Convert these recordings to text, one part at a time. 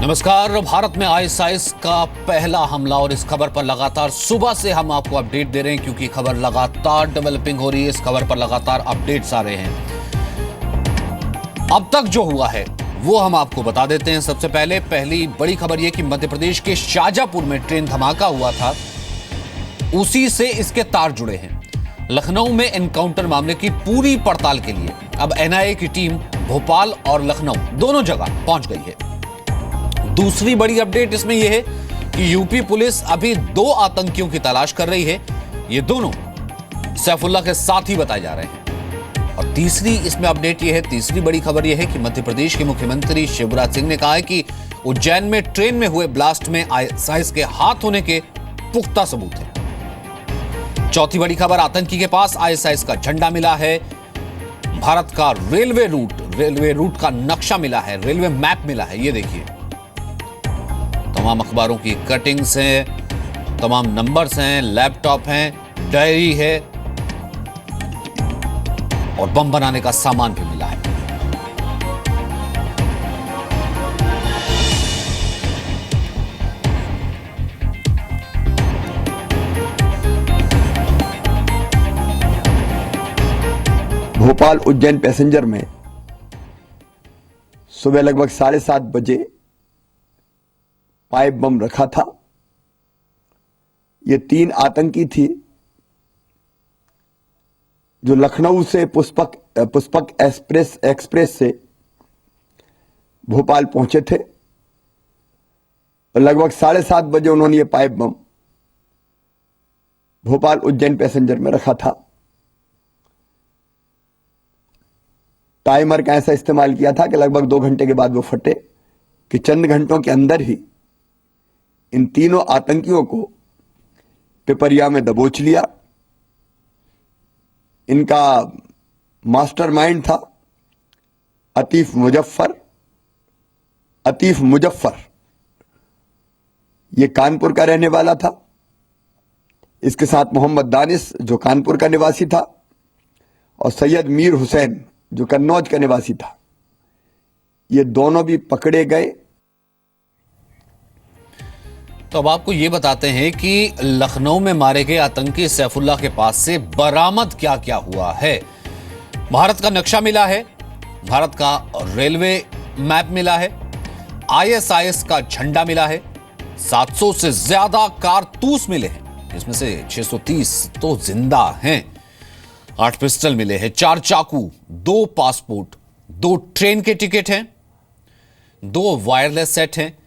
नमस्कार। भारत में आईएसआईएस का पहला हमला और इस खबर पर लगातार सुबह से हम आपको अपडेट दे रहे हैं क्योंकि खबर लगातार डेवलपिंग हो रही है। इस खबर पर लगातार अपडेट्स आ रहे हैं। अब तक जो हुआ है वो हम आपको बता देते हैं। सबसे पहले पहली बड़ी खबर यह कि मध्य प्रदेश के शाजापुर में ट्रेन धमाका हुआ था, उसी से इसके तार जुड़े हैं। लखनऊ में एनकाउंटर मामले की पूरी पड़ताल के लिए अब एनआईए की टीम भोपाल और लखनऊ दोनों जगह पहुंच गई है। दूसरी बड़ी अपडेट इसमें यह है कि यूपी पुलिस अभी 2 आतंकियों की तलाश कर रही है। ये दोनों सैफुल्लाह के साथी बताए जा रहे हैं। और तीसरी इसमें अपडेट यह है, तीसरी बड़ी खबर यह है कि मध्य प्रदेश के मुख्यमंत्री शिवराज सिंह ने कहा है कि उज्जैन में ट्रेन में हुए ब्लास्ट में आईएसआईएस के हाथ होने के पुख्ता सबूत है। चौथी बड़ी खबर, आतंकी के पास आईएसआईएस का झंडा मिला है। भारत का रेलवे रूट का नक्शा मिला है, रेलवे मैप मिला है। ये देखिए, तमाम अखबारों की कटिंग्स हैं, तमाम नंबर्स हैं, लैपटॉप हैं, डायरी है और बम बनाने का सामान भी मिला है। भोपाल उज्जैन पैसेंजर में सुबह लगभग 7:30 बजे पाइप बम रखा था। ये 3 आतंकी थी जो लखनऊ से पुष्पक एक्सप्रेस से भोपाल पहुंचे थे और लगभग 7:30 बजे उन्होंने ये pipe bomb Bhopal Ujjain passenger में रखा था। टाइमर का ऐसा इस्तेमाल किया था कि लगभग 2 घंटे के बाद वो फटे, कि चंद घंटों के अंदर ही इन तीनों आतंकियों को पिपरिया में दबोच लिया। इनका मास्टरमाइंड था अतीफ मुजफ्फर। ये कानपुर का रहने वाला था। इसके साथ मोहम्मद दानिश जो कानपुर का निवासी था और सैयद मीर हुसैन जो कन्नौज का निवासी था। ये दोनों भी पकड़े गए। तो अब आपको यह बताते हैं कि लखनऊ में मारे गए आतंकी सैफुल्लाह के पास से बरामद क्या क्या हुआ है। भारत का नक्शा मिला है, भारत का रेलवे मैप मिला है, आईएसआईएस का झंडा मिला है, 700 से ज्यादा कारतूस मिले हैं, जिसमें से 630 तो जिंदा हैं, 8 पिस्टल मिले हैं, 4 चाकू, 2 पासपोर्ट, 2 ट्रेन के टिकट हैं, 2 वायरलेस सेट हैं,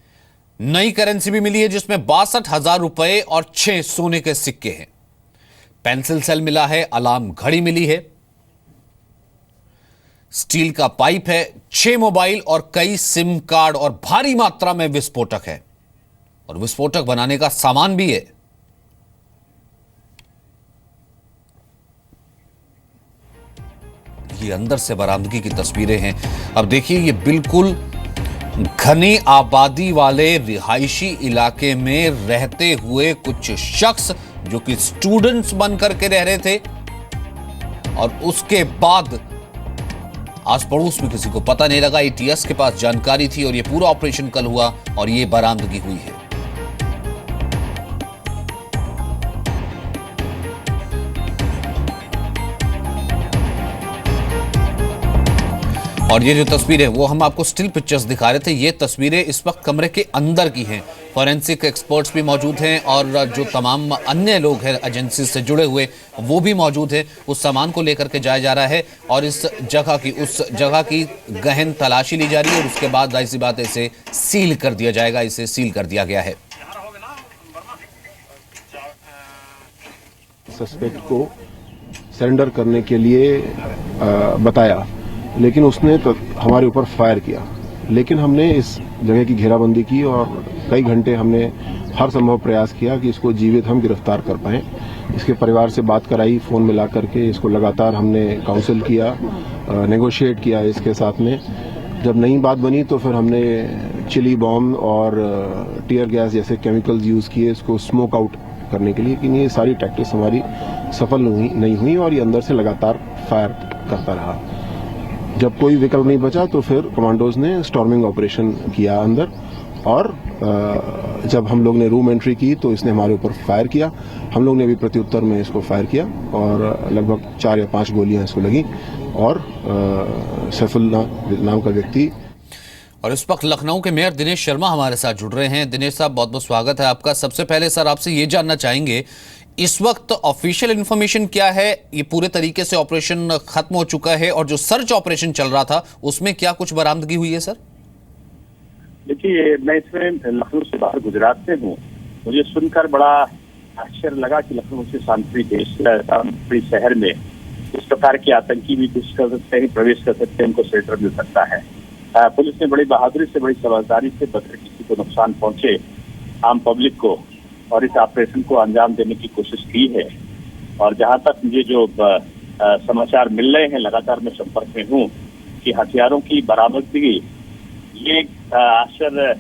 नई करेंसी भी मिली है जिसमें 62,000 रुपए और 6 सोने के सिक्के हैं, पेंसिल सेल मिला है, अलार्म घड़ी मिली है, स्टील का पाइप है, 6 मोबाइल और कई सिम कार्ड और भारी मात्रा में विस्फोटक है और विस्फोटक बनाने का सामान भी है। ये अंदर से बरामदगी की तस्वीरें हैं। अब देखिए, ये बिल्कुल घनी आबादी वाले रिहायशी इलाके में रहते हुए कुछ शख्स जो कि स्टूडेंट्स बनकर के रह रहे थे और उसके बाद आस पड़ोस में किसी को पता नहीं लगा। एटीएस के पास जानकारी थी और ये पूरा ऑपरेशन कल हुआ और ये बरामदगी हुई है। और ये जो तस्वीरें वो हम आपको स्टिल पिक्चर्स दिखा रहे थे, ये तस्वीरें इस वक्त कमरे के अंदर की हैं। फॉरेंसिक एक्सपर्ट्स भी मौजूद हैं और जो तमाम अन्य लोग हैं एजेंसी से जुड़े हुए वो भी मौजूद हैं। उस सामान को लेकर के जाया जा रहा है और उस जगह की गहन तलाशी ली जा रही है और उसके बाद जाहिर सी बात है इसे सील कर दिया जाएगा। इसे सील कर दिया गया है। सस्पेक्ट को सरेंडर करने के लिए बताया, लेकिन उसने तो हमारे ऊपर फायर किया। लेकिन हमने इस जगह की घेराबंदी की और कई घंटे हमने हर संभव प्रयास किया कि इसको जीवित हम गिरफ्तार कर पाएं। इसके परिवार से बात कराई, फोन मिला करके इसको लगातार हमने काउंसिल किया, नेगोशिएट किया इसके साथ में। जब नई बात बनी तो फिर हमने चिली बॉम्ब और टीयर गैस जैसे केमिकल्स यूज किए इसको स्मोक आउट करने के लिए। लेकिन ये सारी टैक्टिक्स हमारी सफल नहीं हुई और ये अंदर से लगातार फायर करता रहा। जब कोई विकल्प नहीं बचा तो फिर कमांडोज ने स्टॉर्मिंग ऑपरेशन किया अंदर और जब हम लोग ने रूम एंट्री की तो इसने हमारे ऊपर फायर किया। हम लोग ने भी प्रत्युत्तर में इसको फायर किया और लगभग 4 या 5 गोलियां इसको लगी और सैफुल्ला नाम का व्यक्ति। और इस वक्त लखनऊ के मेयर दिनेश शर्मा हमारे साथ जुड़ रहे हैं। दिनेश साहब, बहुत बहुत स्वागत है आपका। सबसे पहले सर आपसे ये जानना चाहेंगे, इस वक्त ऑफिशियल इन्फॉर्मेशन क्या है? ये पूरे तरीके से ऑपरेशन खत्म हो चुका है और जो सर्च ऑपरेशन चल रहा था उसमें क्या कुछ बरामदगी हुई है सर? देखिए, मैं इसमें लखनऊ से बाहर गुजरात से हूँ। मुझे सुनकर बड़ा आश्चर्य लगा कि लखनऊ से शांति शहर में इस प्रकार के आतंकी भी कुछ कर सकते हैं, प्रवेश कर सकते हैं, उनको शेल्टर मिल सकता है। पुलिस ने बड़ी बहादुरी से, बड़ी समझदारी से बगैर किसी को नुकसान पहुंचे आम पब्लिक को और इस ऑपरेशन को अंजाम देने की कोशिश की है। और जहां तक मुझे जो समाचार मिल रहे हैं, लगातार मैं संपर्क में हूं कि हथियारों की बरामदगी, ये आश्चर्य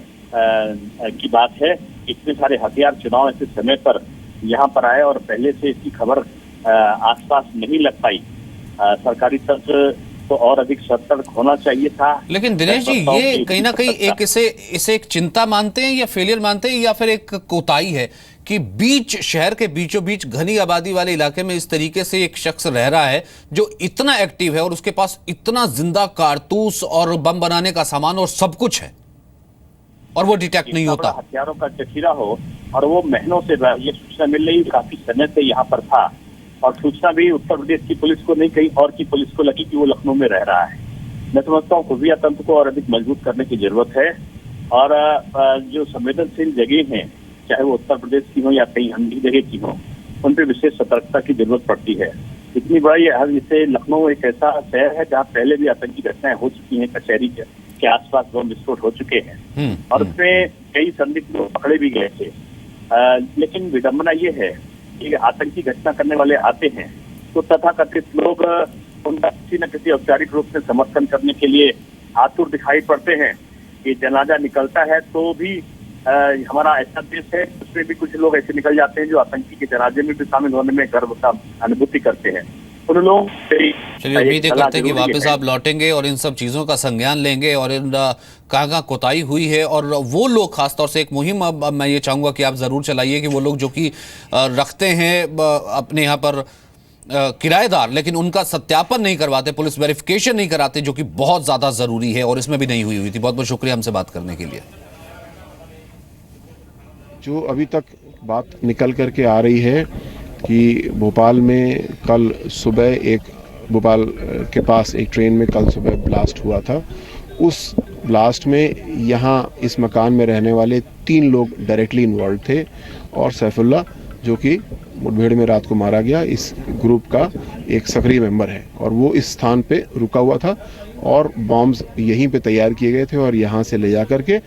की बात है। इतने सारे हथियार चुनाव ऐसे समय पर यहाँ पर आए और पहले से इसकी खबर आसपास नहीं लग पाई। सरकारी तंत्र तो और अधिक सतर्क होना चाहिए था। लेकिन दिनेश जी, ये कहीं ना कहीं एक इसे एक चिंता मानते हैं या फेलियर मानते हैं या फिर एक कोताही है कि बीच शहर के बीचों बीच घनी आबादी वाले इलाके में इस तरीके से एक शख्स रह रहा है जो इतना एक्टिव है और उसके पास इतना जिंदा कारतूस और बम बनाने का सामान और सब कुछ है और वो डिटेक्ट नहीं होता? हथियारों का जखीरा हो और वो महीनों से ये सूचना मिल रही, काफी समय से यहाँ पर था और सूचना भी उत्तर प्रदेश की पुलिस को नहीं, कहीं और की पुलिस को लगी कि वो लखनऊ में रह रहा है। मैं समझता हूँ खुफिया तंत्र को और अधिक मजबूत करने की जरूरत है और जो संवेदनशील जगह हैं, चाहे वो उत्तर प्रदेश की हो या कहीं अन्य जगह की हो, उन पर विशेष सतर्कता की जरूरत पड़ती है। इतनी बड़ी जैसे लखनऊ एक ऐसा शहर है जहाँ पहले भी आतंकी घटनाएं हो चुकी हैं, कचहरी के आसपास बम विस्फोट हो चुके हैं और उसमें कई संदिग्ध लोग पकड़े भी गए थे। लेकिन विडंबना ये है कि आतंकी घटना करने वाले आते हैं तो तथाकथित लोग उनका किसी न किसी औपचारिक रूप से समर्थन करने के लिए आतुर दिखाई पड़ते हैं कि जनाजा निकलता है तो भी हमारा ऐसा देश है, उसमें भी कुछ लोग ऐसे निकल जाते हैं जो आतंकी के जनाजे में भी शामिल होने में गर्व का अनुभूति करते हैं। उन लोगों चलिए, उम्मीद करते हैं कि वापस आप लौटेंगे और इन सब चीज़ों का संज्ञान लेंगे और इन कहाँ कोताही हुई है और वो लोग, खासतौर से एक मुहिम अब मैं ये चाहूँगा कि आप ज़रूर चलाइए कि वो लोग जो कि रखते हैं अपने यहाँ पर किराएदार, लेकिन उनका सत्यापन नहीं करवाते, पुलिस वेरिफिकेशन नहीं कराते, जो कि बहुत ज़्यादा ज़रूरी है और इसमें भी नहीं हुई थी। बहुत बहुत शुक्रिया हमसे बात करने के लिए। जो अभी तक बात निकल करके आ रही है कि भोपाल में कल सुबह भोपाल के पास एक ट्रेन में कल सुबह ब्लास्ट हुआ था। उस ब्लास्ट में यहाँ इस मकान में रहने वाले 3 लोग डायरेक्टली इन्वॉल्व थे और सैफुल्ला, जो कि मुठभेड़ में रात को मारा गया, इस ग्रुप का एक सक्रिय मेंबर है और वो इस स्थान पे रुका हुआ था और बॉम्ब्स यहीं पे तैयार किए गए थे और यहाँ से ले जा करके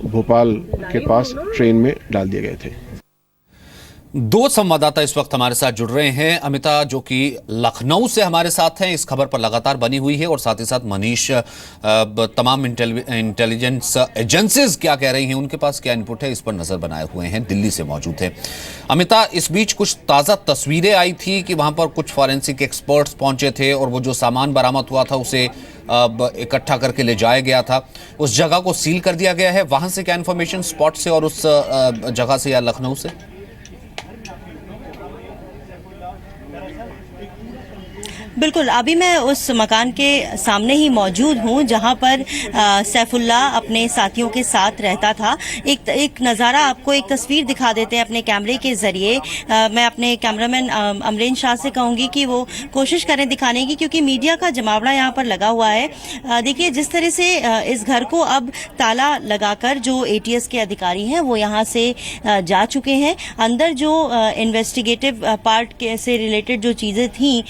भोपाल के पास ट्रेन में डाल दिए गए थे। 2 संवाददाता इस वक्त हमारे साथ जुड़ रहे हैं। अमिता, जो कि लखनऊ से हमारे साथ हैं, इस खबर पर लगातार बनी हुई है, और साथ ही साथ मनीष, तमाम इंटेलिजेंस एजेंसीज क्या कह रही हैं, उनके पास क्या इनपुट है, इस पर नजर बनाए हुए हैं, दिल्ली से मौजूद है। अमिता, इस बीच कुछ ताज़ा तस्वीरें आई थी कि वहां पर कुछ फॉरेंसिक एक्सपर्ट्स पहुंचे थे और वो जो सामान बरामद हुआ था उसे इकट्ठा करके ले जाया गया था, उस जगह को सील कर दिया गया है। वहां से क्या इन्फॉर्मेशन, स्पॉट से और उस जगह से या लखनऊ से? बिल्कुल, अभी मैं उस मकान के सामने ही मौजूद हूं जहां पर सैफुल्ला अपने साथियों के साथ रहता था। एक नज़ारा आपको, एक तस्वीर दिखा देते हैं अपने कैमरे के जरिए। मैं अपने कैमरामैन अमरेन शाह से कहूंगी कि वो कोशिश करें दिखाने की, क्योंकि मीडिया का जमावड़ा यहां पर लगा हुआ है। देखिए, जिस तरह से इस घर को अब ताला लगाकर जो ATS के अधिकारी हैं वो यहां से जा चुके हैं। अंदर जो इन्वेस्टिगेटिव पार्ट के से रिलेटेड जो चीज़ें थी,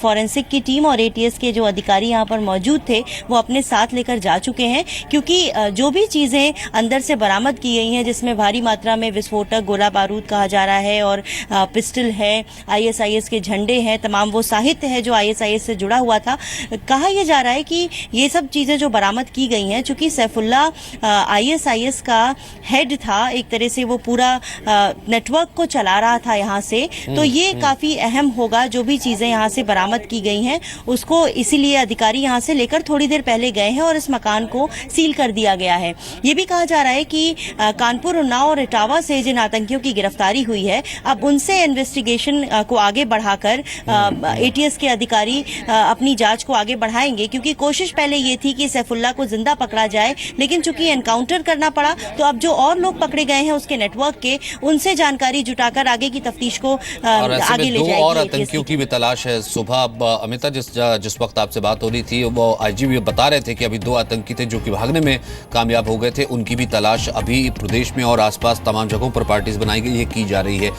फॉरेंसिक की टीम और ATS के जो अधिकारी यहाँ पर मौजूद थे वो अपने साथ लेकर जा चुके हैं, क्योंकि जो भी चीज़ें अंदर से बरामद की गई हैं, जिसमें भारी मात्रा में विस्फोटक, गोला बारूद कहा जा रहा है और पिस्टल है, ISIS के झंडे हैं, तमाम वो साहित्य है जो ISIS से जुड़ा हुआ था। कहा यह जा रहा है कि ये सब चीज़ें जो बरामद की गई हैं, चूँकि सैफुल्ला ISIS का हेड था, एक तरह से वो पूरा नेटवर्क को चला रहा था यहाँ से, तो ये काफ़ी अहम होगा जो भी चीज़ें यहाँ से बरामद बरामद की गई हैं उसको इसीलिए अधिकारी यहां से लेकर थोड़ी देर पहले गए हैं और इस मकान को सील कर दिया गया है। ये भी कहा जा रहा है कि कानपुर, उन्नाव और इटावा से जिन आतंकियों की गिरफ्तारी हुई है, अब उनसे इन्वेस्टिगेशन को आगे बढ़ाकर एटीएस के अधिकारी अपनी जांच को आगे बढ़ाएंगे, क्योंकि कोशिश पहले ये थी कि सैफुल्लाह को जिंदा पकड़ा जाए, लेकिन चूंकि एनकाउंटर करना पड़ा तो अब जो और लोग पकड़े गए हैं उसके नेटवर्क के, उनसे जानकारी जुटाकर आगे की तफ्तीश को और ऐसे आगे में ले दो जाएगी और ATS आतंकियों की की भी तलाश है। सुबह अमिता जिस वक्त आपसे बात हो रही थी वो आईजी बता रहे थे कि अभी 2 आतंकी थे जो कि भागने में कामयाब हो गए थे, उनकी भी तलाश अभी प्रदेश में और आसपास तमाम जगहों पर पार्टीज बनाई गई, ये की जा रही है।